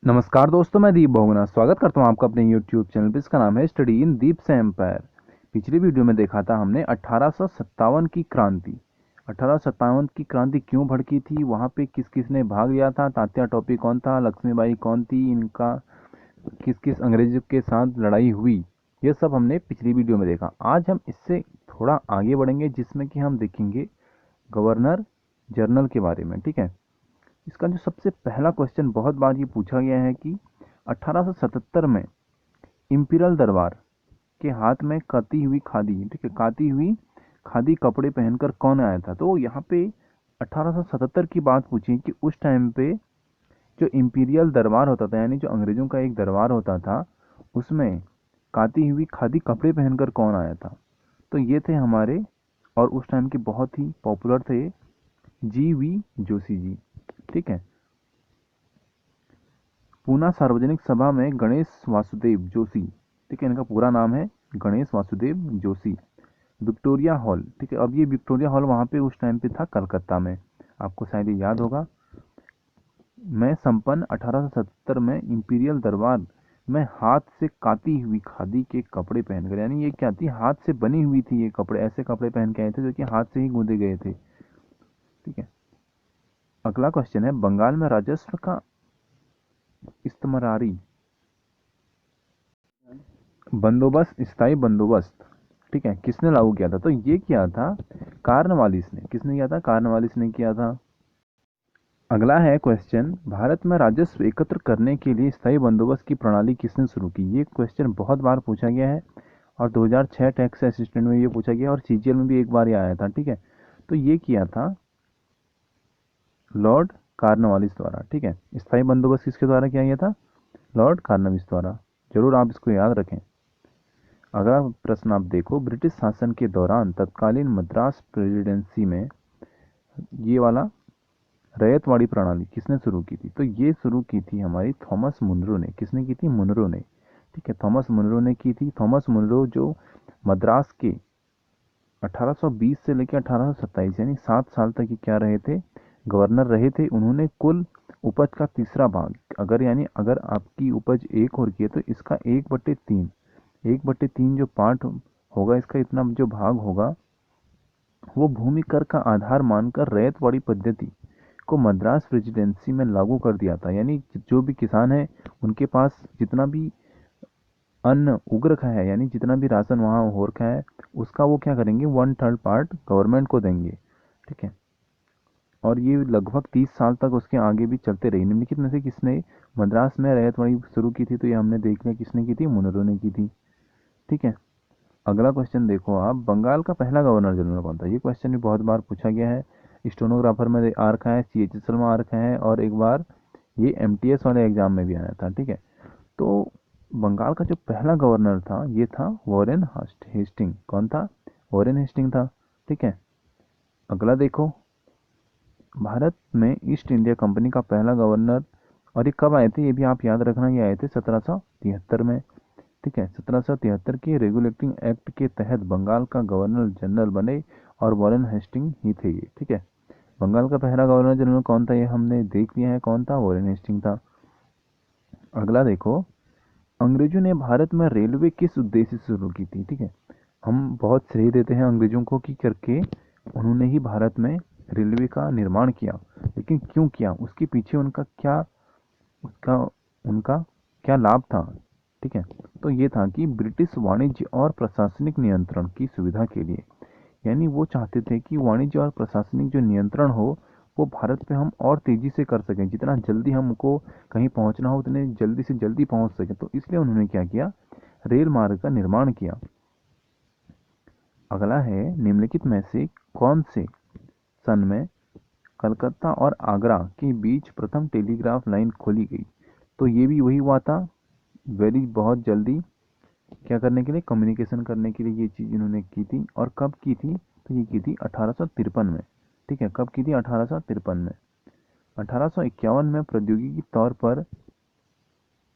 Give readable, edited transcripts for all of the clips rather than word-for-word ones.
नमस्कार दोस्तों, मैं दीप बहुगुणा स्वागत करता हूं आपका अपने YouTube चैनल पे। इसका नाम है स्टडी इन दीप से एम्पायर। पिछली वीडियो में देखा था हमने 1857 की क्रांति। 1857 की क्रांति क्यों भड़की थी, वहां पे किस किस ने भाग लिया था, तात्या टोपे कौन था, लक्ष्मीबाई कौन थी, इनका किस किस अंग्रेजों के साथ लड़ाई हुई, ये सब हमने पिछली वीडियो में देखा। आज हम इससे थोड़ा आगे बढ़ेंगे, जिसमें कि हम देखेंगे गवर्नर जनरल के बारे में। ठीक है, इसका जो सबसे पहला क्वेश्चन बहुत बार ये पूछा गया है कि 1877 में इंपीरियल दरबार के हाथ में कती हुई खादी, ठीक है, काती हुई खादी कपड़े पहनकर कौन आया था। तो यहाँ पे 1877 की बात पूछी कि उस टाइम पे जो इंपीरियल दरबार होता था, यानी जो अंग्रेजों का एक दरबार होता था, उसमें काती हुई खादी कपड़े पहनकर कौन आया था। तो ये थे हमारे, और उस टाइम के बहुत ही पॉपुलर थे, जी.वी. जोशी जी। ठीक है, पूना सार्वजनिक सभा में गणेश वासुदेव जोशी, ठीक है, इनका पूरा नाम है गणेश वासुदेव जोशी। विक्टोरिया हॉल, ठीक है, अब ये विक्टोरिया हॉल वहाँ पे उस टाइम पे था कलकत्ता में, आपको शायद ये याद होगा। में संपन्न 1877 में इंपीरियल दरबार में हाथ से काती हुई खादी के कपड़े पहनकर, यानी ये क्या थी, हाथ से बनी हुई थी ये कपड़े, ऐसे कपड़े पहन के आए थे जो कि हाथ से ही गूंदे गए थे। ठीक है, अगला क्वेश्चन है, बंगाल में राजस्व का इस्तेमारी बंदोबस्त, स्थायी बंदोबस्त, ठीक है, किसने लागू किया था। तो ये किया था कार्नवालिस ने। किसने किया था, कार्नवालिस ने किया था। अगला है क्वेश्चन, भारत में राजस्व एकत्र करने के लिए स्थायी बंदोबस्त की प्रणाली किसने शुरू की। ये क्वेश्चन बहुत बार पूछा गया है, और 2006 टैक्स असिस्टेंट में ये पूछा गया, और सीजीएल में भी एक बार ये आया था। ठीक है, तो ये किया था लॉर्ड कार्नवालिस द्वारा। ठीक है, स्थायी बंदोबस्त किसके द्वारा किया गया था, लॉर्ड कार्नवालिस द्वारा। जरूर आप इसको याद रखें। अगला प्रश्न आप देखो, ब्रिटिश शासन के दौरान तत्कालीन मद्रास प्रेसिडेंसी में ये वाला रैयतवाड़ी प्रणाली किसने शुरू की थी। तो ये शुरू की थी हमारी थॉमस मुनरो ने। किसने की थी, मुनरो ने। ठीक है, थॉमस मुनरो ने की थी। थॉमस मुनरो जो मद्रास के 1820 से लेकर 1827 यानी 7 साल तक ये क्या रहे थे, गवर्नर रहे थे। उन्होंने कुल उपज का तीसरा भाग, अगर यानी अगर आपकी उपज 1 हो रही है तो इसका 1/3, 1/3 जो पार्ट होगा, इसका इतना जो भाग होगा, वो भूमि कर का आधार मानकर रैयतवाड़ी पद्धति को मद्रास प्रेसिडेंसी में लागू कर दिया था। यानी जो भी किसान है, उनके पास जितना भी अन्न उग रखा है, यानी जितना भी राशन वहाँ हो रखा है, उसका वो क्या करेंगे, 1/3 पार्ट गवर्नमेंट को देंगे। ठीक है, और ये लगभग 30 साल तक उसके आगे भी चलते रही। निम्नलिखित में से किसने मद्रास में रैयतवाड़ी शुरू की थी। तो ये हमने देख लिया किसने की थी, मुनरो ने की थी। ठीक है, अगला क्वेश्चन देखो आप, बंगाल का पहला गवर्नर जनरल कौन था। ये क्वेश्चन भी बहुत बार पूछा गया है, स्टेनोग्राफर में आ रखा है, CHSL में आ रखा है, और एक बार ये MTS वाले एग्जाम में भी आया था। ठीक है, तो बंगाल का जो पहला गवर्नर था ये था वॉरेन हेस्टिंग। कौन था, वॉरेन हेस्टिंग था। ठीक है, अगला देखो, भारत में ईस्ट इंडिया कंपनी का पहला गवर्नर, और ये कब आए थे ये भी आप याद रखना, ये आए थे 1773 में। ठीक है, 1773 के रेगुलेटिंग एक्ट के तहत बंगाल का गवर्नर जनरल बने, और वॉरेन हेस्टिंग ही थे ये। ठीक है, बंगाल का पहला गवर्नर जनरल कौन था, ये हमने देख लिया है, कौन था, वॉरेन हेस्टिंग था। अगला देखो, अंग्रेजों ने भारत में रेलवे किस उद्देश्य से शुरू की थी। ठीक है, हम बहुत श्रेय देते हैं अंग्रेजों को कि करके उन्होंने ही भारत में रेलवे का निर्माण किया, लेकिन क्यों किया, उसके पीछे उनका क्या, उसका उनका क्या लाभ था। ठीक है, तो ये था कि ब्रिटिश वाणिज्य और प्रशासनिक नियंत्रण की सुविधा के लिए, यानी वो चाहते थे कि वाणिज्य और प्रशासनिक जो नियंत्रण हो, वो भारत पे हम और तेजी से कर सकें, जितना जल्दी हमको कहीं पहुंचना हो उतने जल्दी से जल्दी पहुंच सकें। तो इसलिए उन्होंने क्या किया, रेल मार्ग का निर्माण किया। अगला है, निम्नलिखित में से कौन से सन में कलकत्ता और आगरा के बीच प्रथम टेलीग्राफ लाइन खोली गई। तो ये भी वही हुआ था, वेरी बहुत जल्दी क्या करने के लिए, कम्युनिकेशन करने के लिए ये चीज़ इन्होंने की थी। और कब की थी, तो ये की थी 1853 में। ठीक है, कब की थी, 1853 में। 1851 में प्रौद्योगिकी तौर पर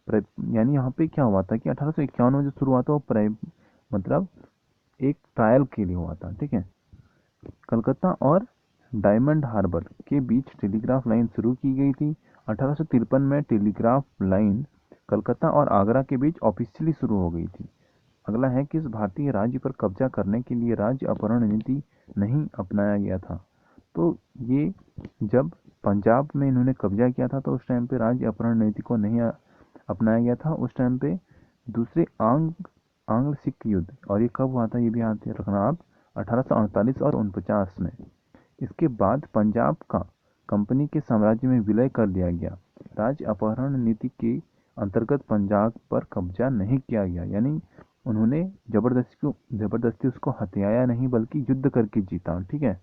यानी यहाँ पे क्या हुआ था कि 1851 में जो शुरू हुआ था वो मतलब एक ट्रायल के लिए हुआ था। ठीक है, कलकत्ता और डायमंड हार्बर के बीच टेलीग्राफ लाइन शुरू की गई थी, 1853 में टेलीग्राफ लाइन कलकत्ता और आगरा के बीच ऑफिशियली शुरू हो गई थी। अगला है, किस भारतीय राज्य पर कब्जा करने के लिए राज्य अपहरण नीति नहीं अपनाया गया था? तो ये जब पंजाब में इन्होंने कब्जा किया था तो उस टाइम पे राज्य अपहरण नीति को नहीं अपनाया गया था। उस टाइम पे दूसरे आंग्ल सिख युद्ध, और ये कब हुआ था ये भी याद रखना आप, 1848 और 49 में। इसके बाद पंजाब का कंपनी के साम्राज्य में विलय कर दिया गया। राज्य अपहरण नीति के अंतर्गत पंजाब पर कब्जा नहीं किया गया, यानी उन्होंने जबरदस्ती उसको हथियाया नहीं बल्कि युद्ध करके जीता। ठीक है।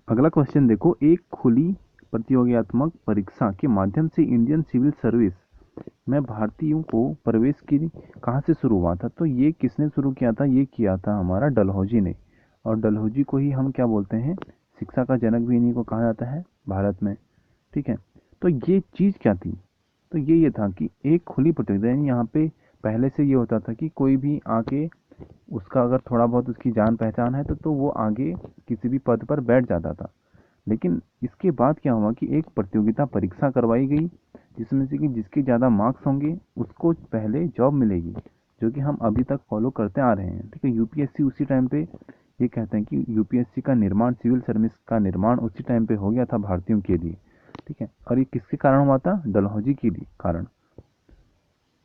अगला क्वेश्चन देखो, एक खुली प्रतियोगितात्मक परीक्षा के माध्यम से इंडियन सिविल सर्विस में भारतीयों को प्रवेश की कहाँ से शुरू हुआ था? तो ये किसने शुरू किया था? ये किया था हमारा डलहौजी ने, और डलहौजी को ही हम क्या बोलते हैं, शिक्षा का जनक भी इन्हीं को कहा जाता है भारत में। ठीक है। तो ये चीज़ क्या थी? तो ये था कि एक खुली प्रतियोगिता, यानी यहाँ पे पहले से ये होता था कि कोई भी आके उसका अगर थोड़ा बहुत उसकी जान पहचान है तो वो आगे किसी भी पद पर बैठ जाता था। लेकिन इसके बाद क्या हुआ कि एक प्रतियोगिता परीक्षा करवाई गई, जिसमें से कि जिसके ज़्यादा मार्क्स होंगे उसको पहले जॉब मिलेगी, जो कि हम अभी तक फॉलो करते आ रहे हैं। ठीक है। यूपीएससी उसी टाइम पे, ये कहते हैं कि यूपीएससी का निर्माण, सिविल सर्विस का निर्माण उसी टाइम पे हो गया था भारतीयों के लिए। ठीक है। और ये किसके कारण हुआ था? डलहौजी के लिए कारण।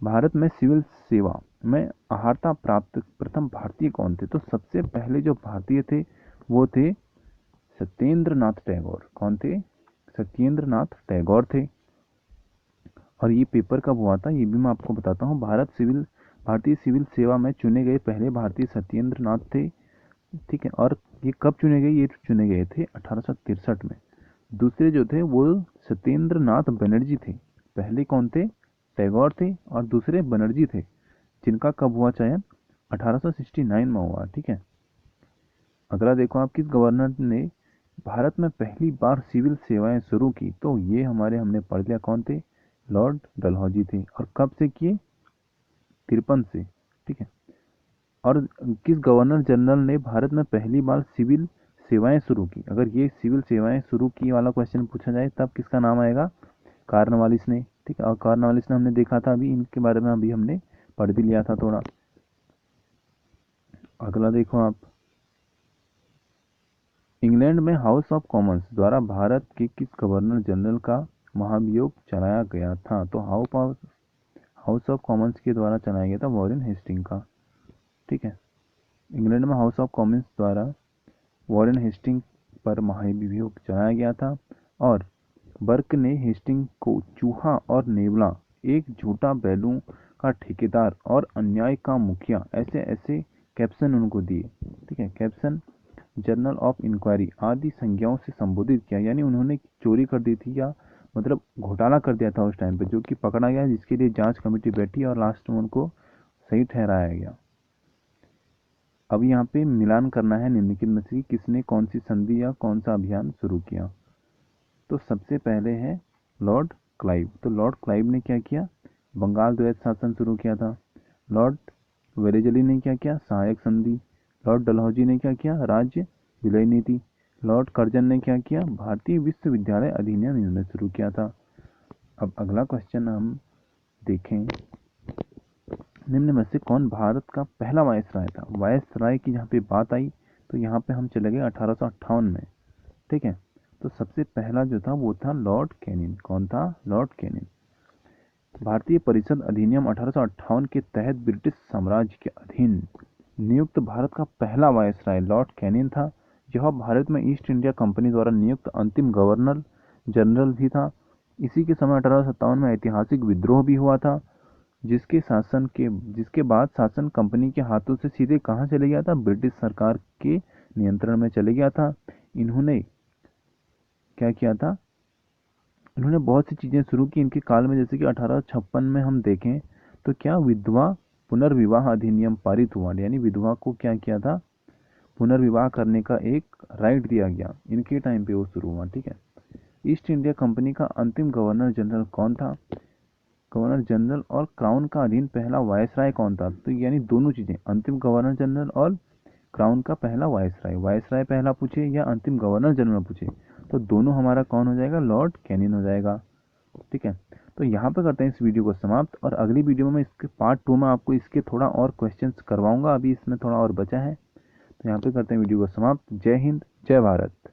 भारत में सिविल सेवा में अर्हता प्राप्त प्रथम भारतीय कौन थे? तो सबसे पहले जो भारतीय थे वो थे सत्येंद्र नाथ टैगोर। कौन थे? सत्येंद्र नाथ टैगोर थे। और ये पेपर कब हुआ था ये भी मैं आपको बताता हूँ। भारतीय सिविल सेवा में चुने गए पहले भारतीय सत्येंद्र नाथ थे। ठीक है। और ये कब चुने गए? ये चुने गए थे 1863 में। दूसरे जो थे वो सत्येंद्र नाथ बनर्जी थे। पहले कौन थे? टैगोर थे, और दूसरे बनर्जी थे, जिनका कब हुआ चयन? 1869 में हुआ। ठीक है। अगला देखो आप, किस गवर्नर ने भारत में पहली बार सिविल सेवाएं शुरू की? तो ये हमने पढ़ लिया, कौन थे? लॉर्ड डलहौजी थे। और कब से किए? 53 से। ठीक है। और किस गवर्नर जनरल ने भारत में पहली बार सिविल सेवाएं शुरू की? अगर ये सिविल सेवाएं शुरू की वाला क्वेश्चन पूछा जाए तब किसका नाम आएगा? कॉर्नवालिस ने। ठीक है। और कॉर्नवालिस ने हमने देखा था, अभी इनके बारे में अभी हमने पढ़ भी लिया था थोड़ा। अगला देखो आप, इंग्लैंड में हाउस ऑफ कॉमन्स द्वारा भारत के किस गवर्नर जनरल का महाभियोग चलाया गया था? तो हाउस ऑफ कॉमन्स के द्वारा चलाया गया था वॉरेन हेस्टिंग का। ठीक है। इंग्लैंड में हाउस ऑफ कॉमन्स द्वारा वॉरेन हेस्टिंग पर महाभियोग चलाया गया था, और बर्क ने हेस्टिंग को चूहा और नेवला, एक झूठा बैलों का ठेकेदार और अन्याय का मुखिया, ऐसे ऐसे कैप्शन उनको दिए। ठीक है। कैप्शन जर्नल ऑफ इंक्वायरी आदि संज्ञाओं से संबोधित किया, यानी उन्होंने चोरी कर दी थी, या मतलब घोटाला कर दिया था उस टाइम पे, जो कि पकड़ा गया, जिसके लिए जांच कमेटी बैठी और लास्ट में उनको सही ठहराया गया। अब यहाँ पे मिलान करना है निम्नलिखित में से किसने कौन सी संधि या कौन सा अभियान शुरू किया? तो सबसे पहले है लॉर्ड क्लाइव। तो लॉर्ड क्लाइव ने क्या किया? बंगाल द्वैत शासन शुरू किया था। लॉर्ड वेलेजली ने क्या किया? सहायक संधि। लॉर्ड डलहौजी ने क्या किया? राज्य विलय नीति। लॉर्ड कर्जन ने क्या किया? भारतीय विश्वविद्यालय अधिनियम इन्होंने शुरू किया था। अब अगला क्वेश्चन हम देखें, निम्न में से कौन भारत का पहला वायसराय था? वायसराय की जहाँ पे बात आई तो यहाँ पे हम चले गए 1858 में। ठीक है। तो सबसे पहला जो था वो था लॉर्ड कैनिंग। कौन था? Lord Canning. भारतीय परिषद अधिनियम 1858 के तहत ब्रिटिश साम्राज्य के अधीन नियुक्त भारत का पहला वायसराय लॉर्ड कैनिंग था। यह भारत में ईस्ट इंडिया कंपनी द्वारा नियुक्त अंतिम गवर्नर जनरल भी था। इसी के समय 1857 में ऐतिहासिक विद्रोह भी हुआ था, जिसके बाद शासन कंपनी के हाथों से सीधे कहाँ चले गया था? ब्रिटिश सरकार के नियंत्रण में चले गया था। इन्होंने क्या किया था? इन्होंने बहुत सी चीज़ें शुरू की इनके काल में, जैसे कि 1856 में हम देखें तो क्या विधवा पुनर्विवाह अधिनियम पारित हुआ, यानी विधवा को क्या किया था? पुनर्विवाह करने का एक राइट दिया गया, इनके टाइम पे वो शुरू हुआ। ठीक है। ईस्ट इंडिया कंपनी का अंतिम गवर्नर जनरल कौन था? गवर्नर जनरल और क्राउन का अधीन पहला वायसराय कौन था? तो यानी दोनों चीज़ें, अंतिम गवर्नर जनरल और क्राउन का पहला वायसराय। वायसराय पहला पूछे या अंतिम गवर्नर जनरल पूछे तो दोनों हमारा कौन हो जाएगा? लॉर्ड कैनिंग हो जाएगा। ठीक है, तो यहाँ पे करते हैं इस वीडियो को समाप्त, और अगली वीडियो में मैं इसके पार्ट 2 में आपको इसके थोड़ा और क्वेश्चंस करवाऊंगा, अभी इसमें थोड़ा और बचा है। तो यहाँ पे करते हैं वीडियो को समाप्त। जय हिंद, जय भारत।